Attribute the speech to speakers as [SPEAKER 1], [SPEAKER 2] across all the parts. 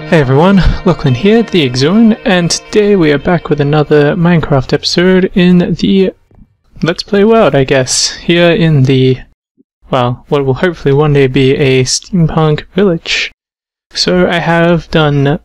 [SPEAKER 1] Hey everyone, Lachlan here, the Exone, and today we are back with another Minecraft episode in the Let's Play world, I guess. Here in the, well, what will hopefully one day be a steampunk village. So I have done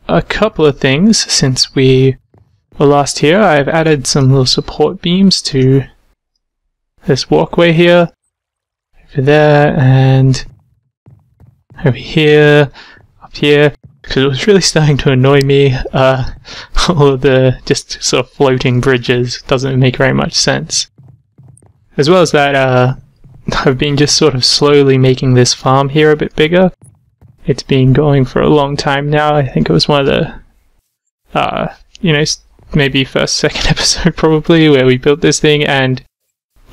[SPEAKER 1] a couple of things since we were last here. I've added some little support beams to this walkway here, over there, and over here, up here. Because it was really starting to annoy me, all of the just sort of floating bridges doesn't make very much sense. As well as that, I've been just sort of slowly making this farm here a bit bigger. It's been going for a long time now. I think it was one of the, maybe first, second episode probably, where we built this thing, and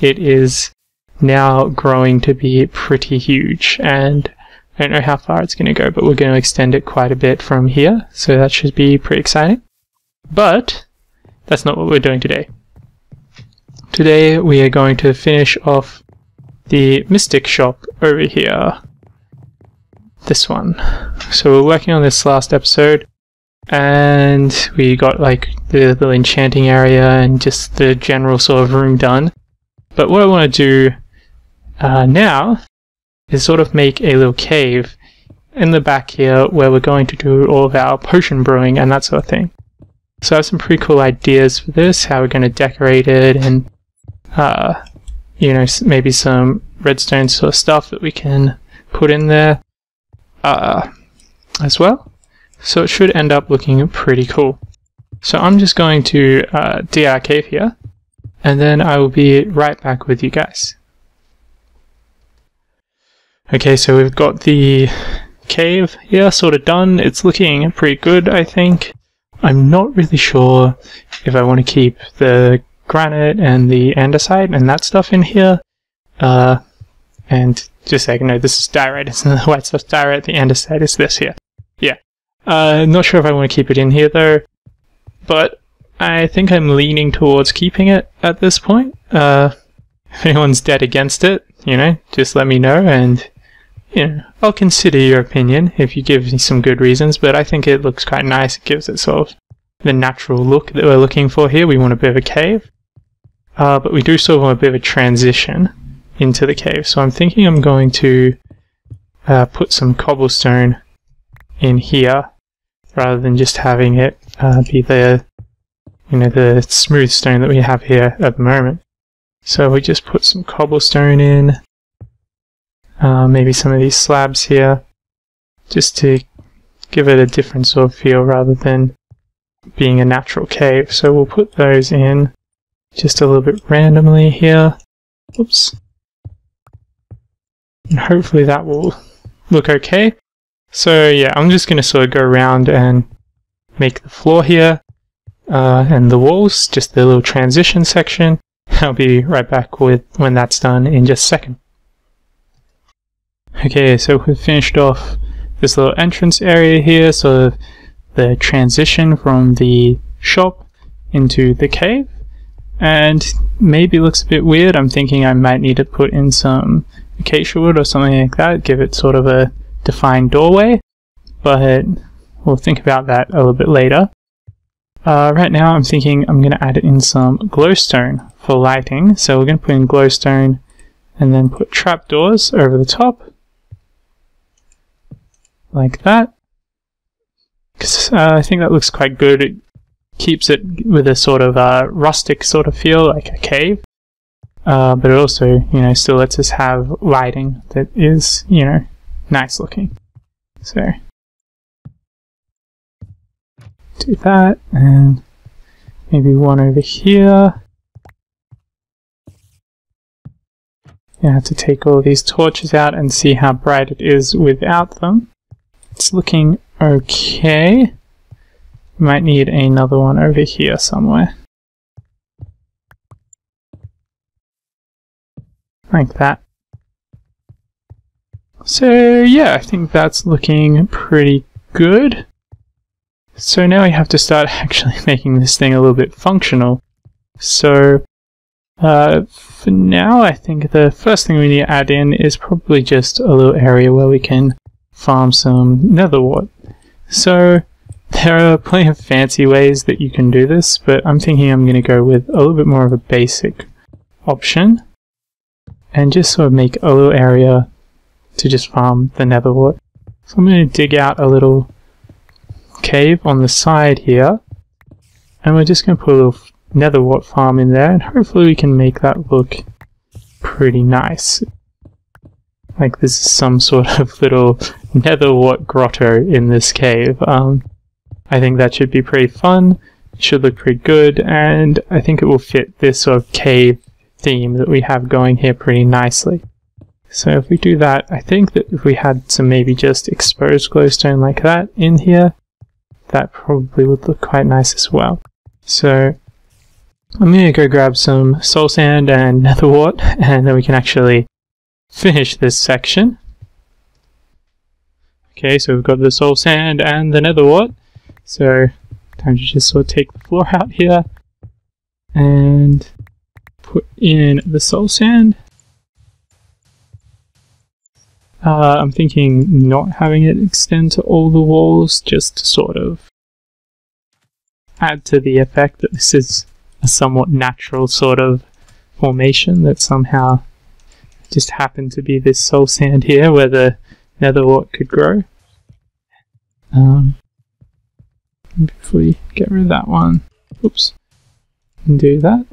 [SPEAKER 1] it is now growing to be pretty huge, and I don't know how far it's going to go, but we're going to extend it quite a bit from here, so that should be pretty exciting. But that's not what we're doing today. Today we are going to finish off the Mystic shop over here. This one. So we're working on this last episode, and we got like the little enchanting area and just the general sort of room done. But what I want to do now is sort of make a little cave in the back here where we're going to do all of our potion brewing and that sort of thing. So I have some pretty cool ideas for this, how we're going to decorate it, and maybe some redstone sort of stuff that we can put in there as well. So it should end up looking pretty cool. So I'm just going to dig our cave here, and then I will be right back with you guys. Okay, so we've got the cave here sort of done. It's looking pretty good, I think. I'm not really sure if I want to keep the granite and the andesite and that stuff in here. And just so you know, this is diorite, it's the white stuff's diorite, the andesite is this here. Yeah. Not sure if I want to keep it in here though, but I think I'm leaning towards keeping it at this point. If anyone's dead against it, just let me know, and I'll consider your opinion if you give me some good reasons, but I think it looks quite nice. It gives it sort of the natural look that we're looking for here. We want a bit of a cave, but we do sort of want a bit of a transition into the cave. So I'm thinking I'm going to put some cobblestone in here, rather than just having it be the smooth stone that we have here at the moment. So we just put some cobblestone in. Maybe some of these slabs here, just to give it a different sort of feel rather than being a natural cave. So we'll put those in just a little bit randomly here. Oops. And hopefully that will look okay. So yeah, I'm just going to sort of go around and make the floor here, and the walls, just the little transition section. I'll be right back with when that's done in just a second. Okay, so we've finished off this little entrance area here, so the transition from the shop into the cave, and maybe it looks a bit weird. I'm thinking I might need to put in some acacia wood or something like that, give it sort of a defined doorway, but we'll think about that a little bit later. Right now I'm thinking I'm going to add in some glowstone for lighting, so we're going to put in glowstone and then put trapdoors over the top. Like that, because I think that looks quite good. It keeps it with a sort of rustic sort of feel, like a cave, but it also, still lets us have lighting that is, nice looking. So do that, and maybe one over here. You have to take all these torches out and see how bright it is without them. It's looking okay. Might need another one over here somewhere. Like that. So yeah, I think that's looking pretty good. So now we have to start actually making this thing a little bit functional. So for now, I think the first thing we need to add in is probably just a little area where we can farm some nether wart. So there are plenty of fancy ways that you can do this, but I'm thinking I'm going to go with a little bit more of a basic option and just sort of make a little area to just farm the nether wart. So I'm going to dig out a little cave on the side here, and we're just going to put a little nether wart farm in there, and hopefully we can make that look pretty nice. Like this is some sort of little nether wart grotto in this cave. I think that should be pretty fun, it should look pretty good, and I think it will fit this sort of cave theme that we have going here pretty nicely. So if we do that, I think that if we had some maybe just exposed glowstone like that in here, that probably would look quite nice as well. So I'm going to go grab some soul sand and nether wart, and then we can actually finish this section. Okay, so we've got the soul sand and the nether wart, so time to just sort of take the floor out here and put in the soul sand. I'm thinking not having it extend to all the walls, just to sort of add to the effect that this is a somewhat natural sort of formation that somehow just happened to be this soul sand here where the nether wart could grow. If we get rid of that one, oops, and do that.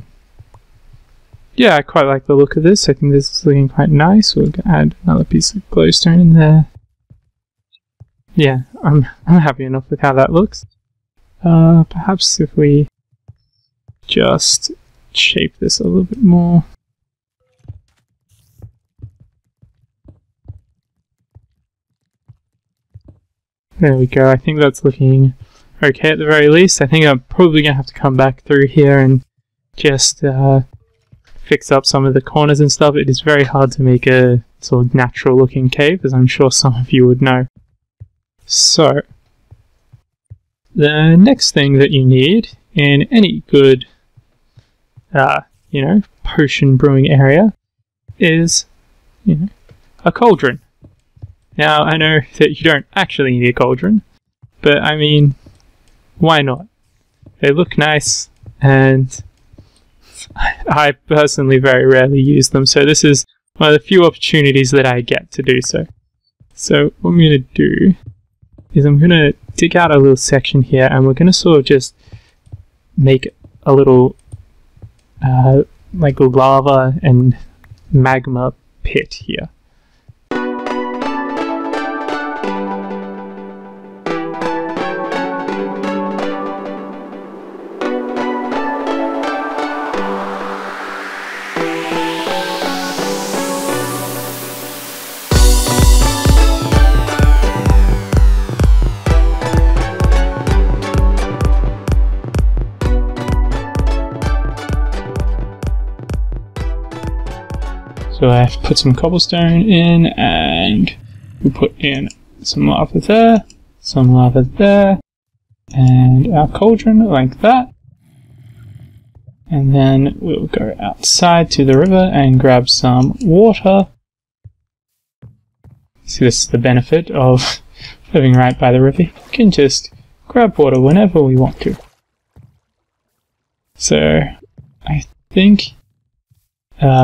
[SPEAKER 1] Yeah, I quite like the look of this. I think this is looking quite nice. We'll add another piece of glowstone in there. Yeah, I'm happy enough with how that looks. Perhaps if we just shape this a little bit more. There we go. I think that's looking okay at the very least. I think I'm probably going to have to come back through here and just fix up some of the corners and stuff. It is very hard to make a sort of natural looking cave, as I'm sure some of you would know. So, the next thing that you need in any good, potion brewing area is, a cauldron. Now, I know that you don't actually need a cauldron, but I mean, why not? They look nice, and I personally very rarely use them, so this is one of the few opportunities that I get to do so. So what I'm going to do is I'm going to dig out a little section here, and we're going to sort of just make a little like lava and magma pit here. So I've put some cobblestone in, and we put in some lava there, some lava there, and our cauldron like that. And then we'll go outside to the river and grab some water. See, this is the benefit of living right by the river. We can just grab water whenever we want to. So I think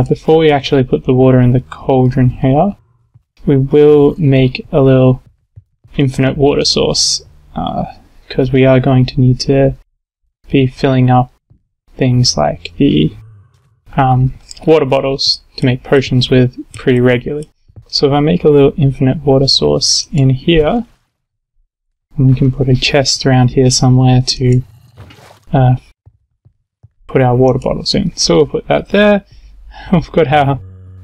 [SPEAKER 1] before we actually put the water in the cauldron here, we will make a little infinite water source, because we are going to need to be filling up things like the water bottles to make potions with pretty regularly. So if I make a little infinite water source in here, and we can put a chest around here somewhere to put our water bottles in. So we'll put that there. We've got our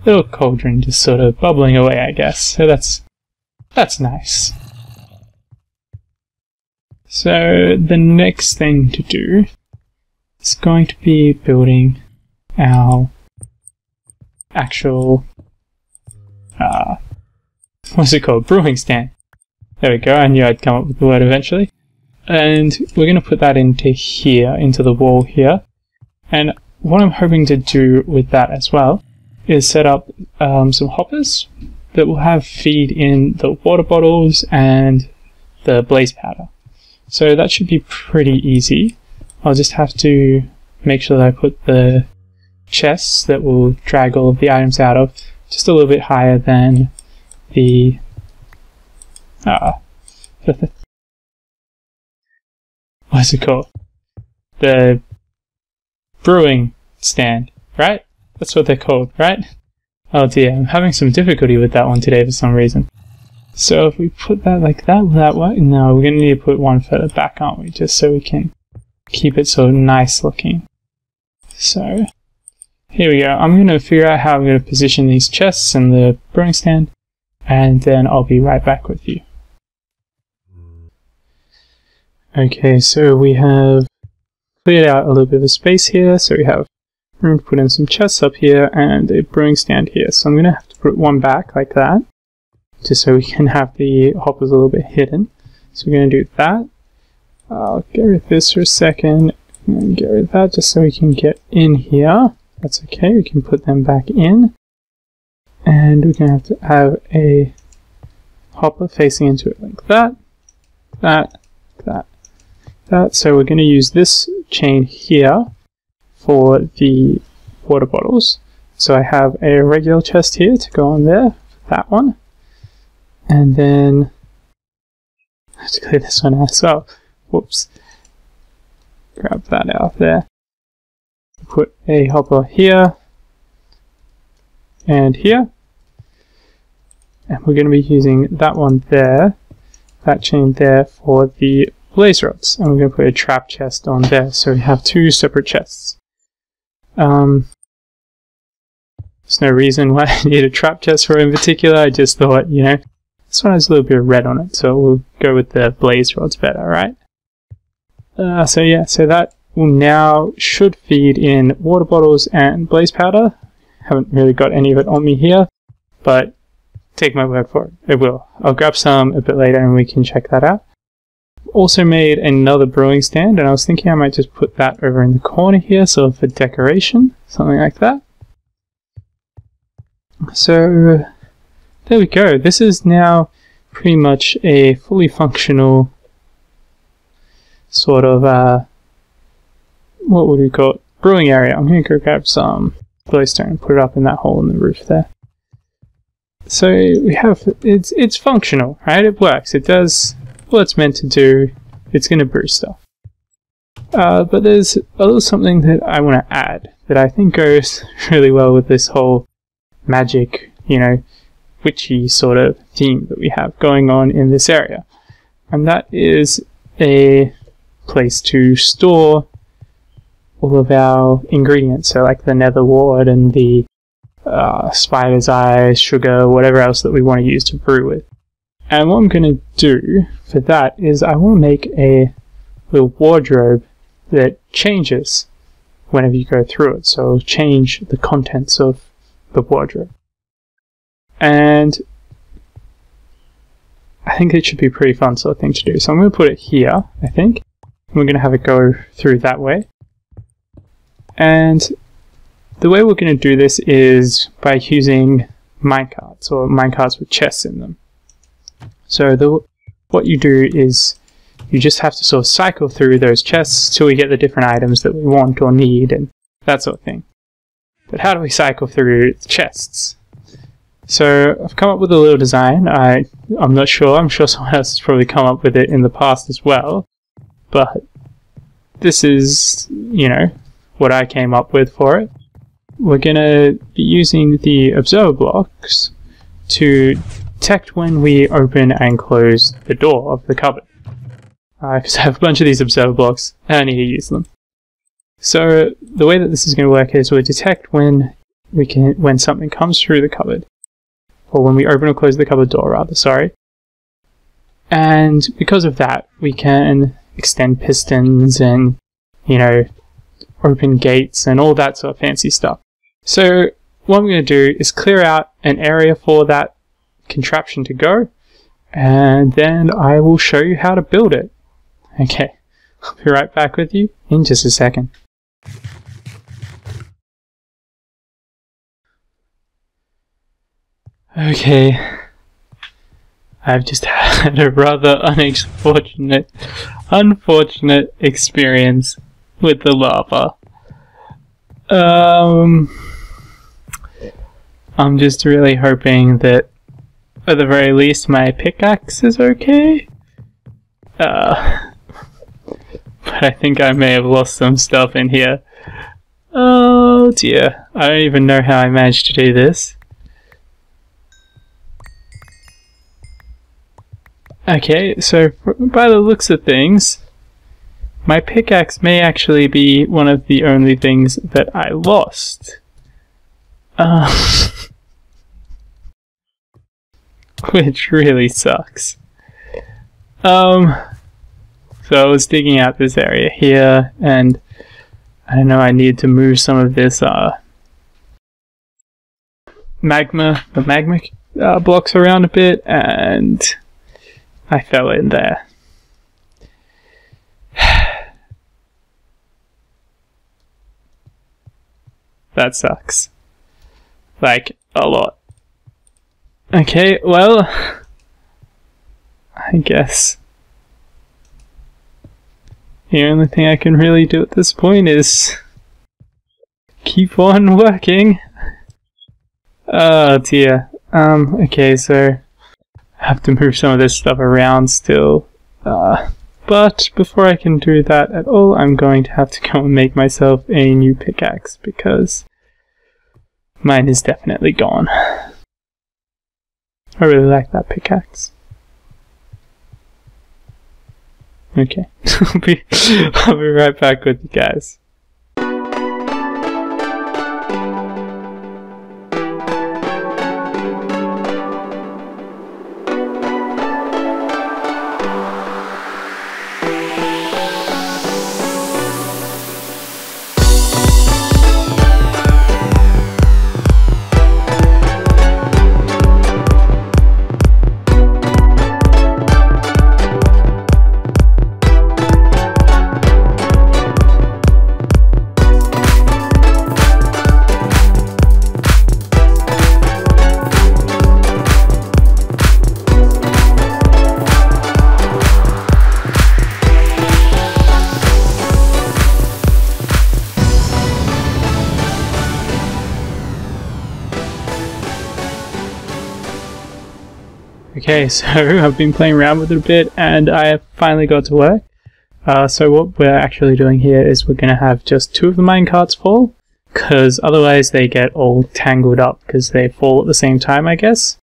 [SPEAKER 1] little cauldron just sort of bubbling away, I guess. So that's nice. So the next thing to do is going to be building our actual what's it called? Brewing stand. There we go. I knew I'd come up with the word eventually. And we're going to put that into here, into the wall here. And what I'm hoping to do with that as well is set up some hoppers that will have feed in the water bottles and the blaze powder. So that should be pretty easy. I'll just have to make sure that I put the chests that will drag all of the items out of just a little bit higher than the what's it called? The brewing stand, right? That's what they're called, right? Oh dear, I'm having some difficulty with that one today for some reason. So if we put that like that, will that work? No, we're going to need to put one further back, aren't we? Just so we can keep it so nice looking. So, here we go. I'm going to figure out how I'm going to position these chests and the brewing stand, and then I'll be right back with you. Okay, so we have cleared out a little bit of space here, so we have room to put in some chests up here and a brewing stand here. So I'm going to have to put one back like that, just so we can have the hoppers a little bit hidden. So we're going to do that. I'll get rid of this for a second, and get rid of that just so we can get in here. That's okay, we can put them back in. And we're going to have a hopper facing into it like that, that. So we're going to use this chain here for the water bottles. So I have a regular chest here to go on there, that one. And then I have to clear this one out as well. Whoops. Grab that out there. Put a hopper here and here. And we're going to be using that one there, that chain there for the blaze rods. And we're going to put a trap chest on there. So we have two separate chests. There's no reason why I need a trap chest for it in particular. I just thought, you know, this one has a little bit of red on it, so we'll go with the blaze rods better, right? So yeah, so that will now should feed in water bottles and blaze powder. Haven't really got any of it on me here, but take my word for it, it will. I'll grab some a bit later and we can check that out. Also made another brewing stand, and I was thinking I might just put that over in the corner here, sort of for decoration, something like that. So there we go. This is now pretty much a fully functional sort of what would we call it? Brewing area. I'm going to go grab some glowstone and put it up in that hole in the roof there. So we have it's functional, right? It works. It does what it's meant to do. It's going to brew stuff. But there's a little something that I want to add that I think goes really well with this whole magic, you know, witchy sort of theme that we have going on in this area. And that is a place to store all of our ingredients. So like the nether wart and the spider's eye, sugar, whatever else that we want to use to brew with. And what I'm going to do for that is I want to make a little wardrobe that changes whenever you go through it. So it'll change the contents of the wardrobe. And I think it should be a pretty fun sort of thing to do. So I'm going to put it here, I think. And we're going to have it go through that way. And the way we're going to do this is by using minecarts, or minecarts with chests in them. So what you do is you just have to sort of cycle through those chests till we get the different items that we want or need and that sort of thing. But how do we cycle through the chests? So I've come up with a little design. I'm not sure. I'm sure someone else has probably come up with it in the past as well. But this is, you know, what I came up with for it. We're going to be using the observer blocks to detect when we open and close the door of the cupboard. Because I have a bunch of these observer blocks and I need to use them. So the way that this is going to work is we'll detect when something comes through the cupboard. Or when we open or close the cupboard door, rather, sorry. And because of that, we can extend pistons and, you know, open gates and all that sort of fancy stuff. So what I'm going to do is clear out an area for that contraption to go, and then I will show you how to build it. Okay, I'll be right back with you in just a second. Okay, I've just had had a rather unfortunate experience with the lava. I'm just really hoping that, at the very least, my pickaxe is okay. But I think I may have lost some stuff in here. Oh dear, I don't even know how I managed to do this. Okay, so by the looks of things, my pickaxe may actually be one of the only things that I lost. Which really sucks. So I was digging out this area here, and I don't know, I needed to move some of this magma blocks around a bit, and I fell in there. That sucks. Like, a lot. Okay, well, I guess the only thing I can really do at this point is keep on working. Oh dear. Okay, so I have to move some of this stuff around still. But before I can do that at all, I'm going to have to go and make myself a new pickaxe because mine is definitely gone. I really like that pickaxe. Okay, I'll be right back with you guys. Okay, so I've been playing around with it a bit and I have finally got to work. So what we're actually doing here is we're going to have just 2 of the minecarts fall, because otherwise they get all tangled up because they fall at the same time, I guess.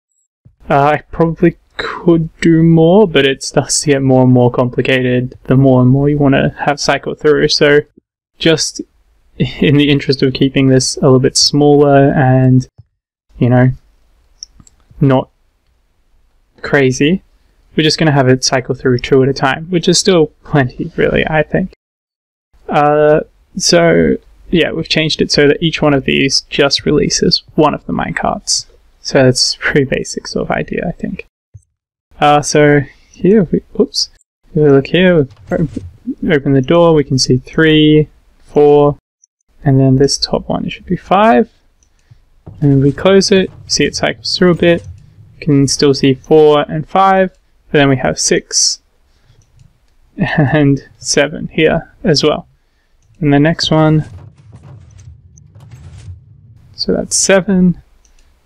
[SPEAKER 1] I probably could do more, but it starts to get more and more complicated the more and more you want to have cycle through. So just in the interest of keeping this a little bit smaller and, you know, not crazy, we're just going to have it cycle through 2 at a time, which is still plenty, really, I think. So yeah, we've changed it so that each one of these just releases one of the minecarts. So that's a pretty basic sort of idea, I think. So here, if we look here, we open the door, we can see 3, 4, and then this top one, it should be 5. And we close it, see it cycles through a bit. Can still see 4 and 5, but then we have 6 and 7 here as well. And the next one, so that's 7,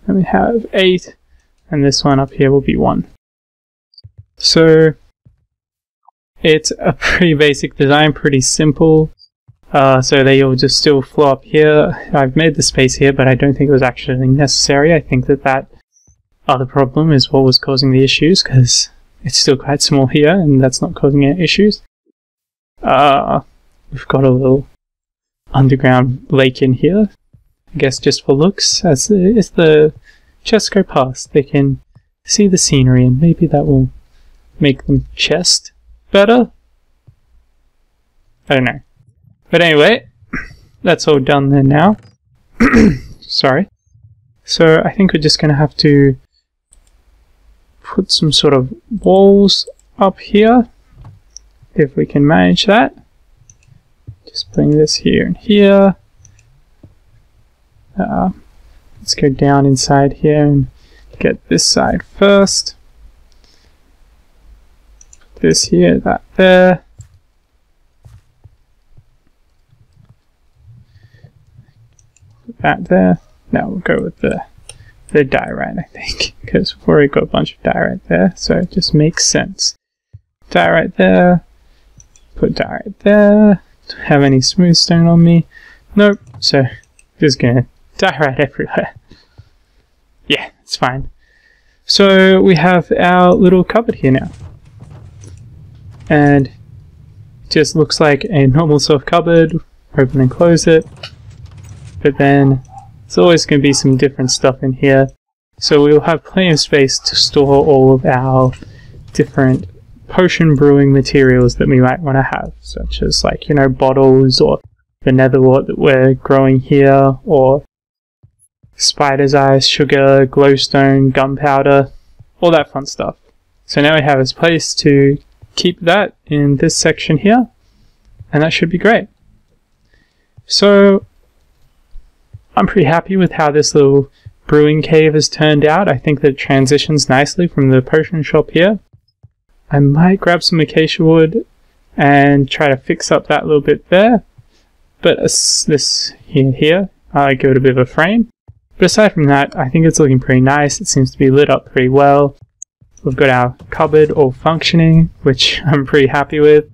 [SPEAKER 1] and we have 8, and this one up here will be 1. So it's a pretty basic design, pretty simple. So they all just still flow up here. I've made the space here, but I don't think it was actually necessary. I think that other problem is what was causing the issues, because it's still quite small here and that's not causing any issues. We've got a little underground lake in here, I guess just for looks. As the chests go past, they can see the scenery and maybe that will make them chest better. I don't know. But anyway, that's all done there now. Sorry. So I think we're just going to have to put some sort of walls up here, if we can manage that. Just putting this here and here. Let's go down inside here and get this side first. this here, that there. Put that there. Now we'll go with the diorite, I think, because we've already got a bunch of diorite there, so it just makes sense. Diorite there. Put diorite there. Don't have any smooth stone on me. Nope. So just gonna diorite everywhere. Yeah, it's fine. So we have our little cupboard here now. And it just looks like a normal soft cupboard. Open and close it. But then there's always going to be some different stuff in here. So we'll have plenty of space to store all of our different potion brewing materials that we might want to have. Such as, like, you know, bottles, or the netherwort that we're growing here, or spider's eyes, sugar, glowstone, gunpowder, all that fun stuff. So now we have a place to keep that in this section here, and that should be great. So I'm pretty happy with how this little brewing cave has turned out. I think that it transitions nicely from the potion shop here. I might grab some acacia wood and try to fix up that little bit there, but this here, I give it a bit of a frame. But aside from that, I think it's looking pretty nice. It seems to be lit up pretty well. We've got our cupboard all functioning, which I'm pretty happy with.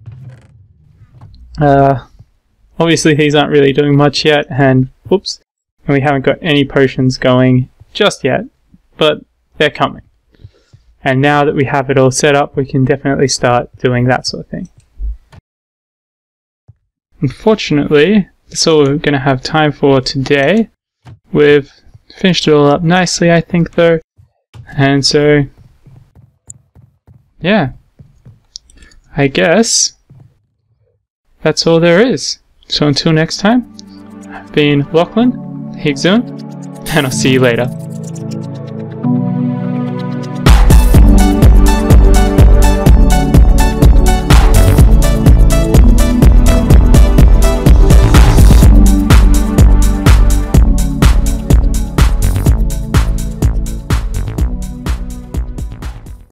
[SPEAKER 1] Obviously these aren't really doing much yet, and whoops, and we haven't got any potions going just yet, but they're coming. And now that we have it all set up, we can definitely start doing that sort of thing. Unfortunately, that's all we're going to have time for today. We've finished it all up nicely, I think, though. And so, yeah, I guess that's all there is. So until next time, I've been Lachlan, how you doing? And I'll see you later.